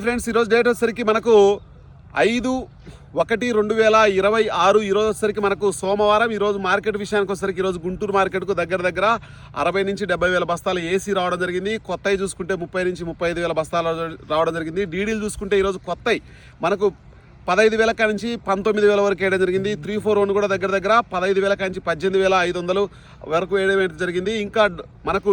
Friends ఈరోజు date వచ్చేసరికి మనకు 5/1/2026 ఈరోజు వచ్చేసరికి మనకు సోమవారం. ఈరోజు మార్కెట్ విషయానికి వచ్చేసరికి ఈరోజు గుంటూరు మార్కెట్కు దగ్గర 60 నుంచి 70 వేల బస్తాలు ఏసీ రావడం జరిగింది. కొత్తవి చూసుకుంటే 30 నుంచి 35 వేల బస్తాలు రావడం జరిగింది. డీడీలు చూసుకుంటే ఈరోజు కొత్తవి మనకు 15,000 నుంచి 19,000 వరకు వేయడం జరిగింది. 341 కూడా దగ్గర 15,000 నుంచి 18,500 వరకు వేయడం జరిగింది. ఇంకా మనకు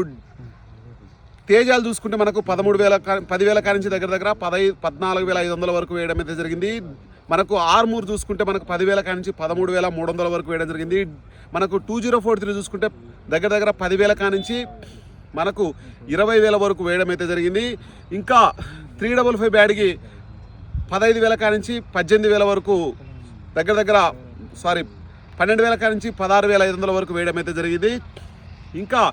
తేజాలు చూసుకుంటే మనకు 10,000 నుంచి దగ్గర 14,500 వరకు వేయడం అయితే జరిగింది. మనకు ఆర్మూర్ చూసుకుంటే మనకు 10,000 నుంచి 13,300 వరకు వేయడం జరిగింది. మనకు 2043 చూసుకుంటే దగ్గర 10,000 నుంచి మనకు 20,000 వరకు వేయడం అయితే జరిగింది. ఇంకా 355 బ్యాడ్కి 15,000 నుంచి 18,000 వరకు దగ్గర 12,000 నుంచి 16,500 వరకు వేయడం అయితే జరిగింది. ఇంకా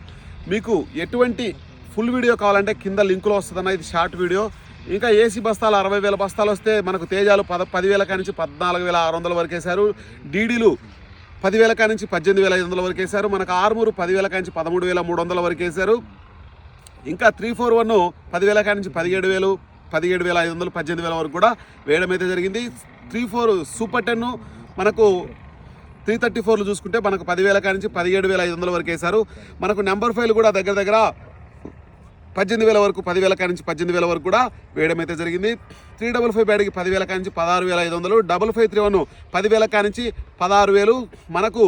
మీకు ఎటువంటి ఫుల్ వీడియో కావాలంటే కింద లింకులో వస్తుందన్న, ఇది షార్ట్ వీడియో. ఇంకా ఏసీ బస్తాలు 60,000 బస్తాలు వస్తే మనకు తేజాలు 10,000 నుంచి 14,600 వరకు వేశారు. డీడీలు 10,000 నుంచి 18,500 వరకు వేశారు. మనకు ఆర్మూరు 10,000 నుంచి 13,300 వరకు వేశారు. ఇంకా 341 10,000 నుంచి 17,000, 17,500, 18,000 వరకు కూడా వేయడం అయితే జరిగింది. 34 సూపర్ 10 మనకు 334 చూసుకుంటే మనకు 10,000 నుంచి 17,500 వరకు వేశారు. మనకు నెంబర్ 5 కూడా దగ్గర 18,000 వరకు, 10,000 నుంచి 18,000 వరకు కూడా వేయడం అయితే జరిగింది. 355 బ్యాడ్కి 10,000 నుంచి 16,500, 5531 10,000 నుంచి 16,000. మనకు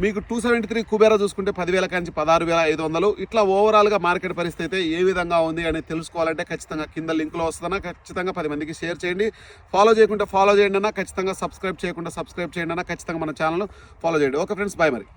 మీకు 273 కుబేరా చూసుకుంటే 10,000 నుంచి 16,500. ఇట్లా ఓవరాల్గా మార్కెట్ పరిస్థితి అయితే ఏ విధంగా ఉంది అని తెలుసుకోవాలంటే ఖచ్చితంగా కింద లింక్లో వస్తుందన్నా, ఖచ్చితంగా 10 మందికి షేర్ చేయండి. ఫాలో చేయకుండా ఫాలో చేయండి అన్న, ఖచ్చితంగా సబ్స్క్రైబ్ చేయకుండా సబ్స్క్రైబ్ చేయండి అన్న, ఖచ్చితంగా మన ఛానల్ ఫాలో చేయండి. ఓకే ఫ్రెండ్స్, బాయ్ మరి.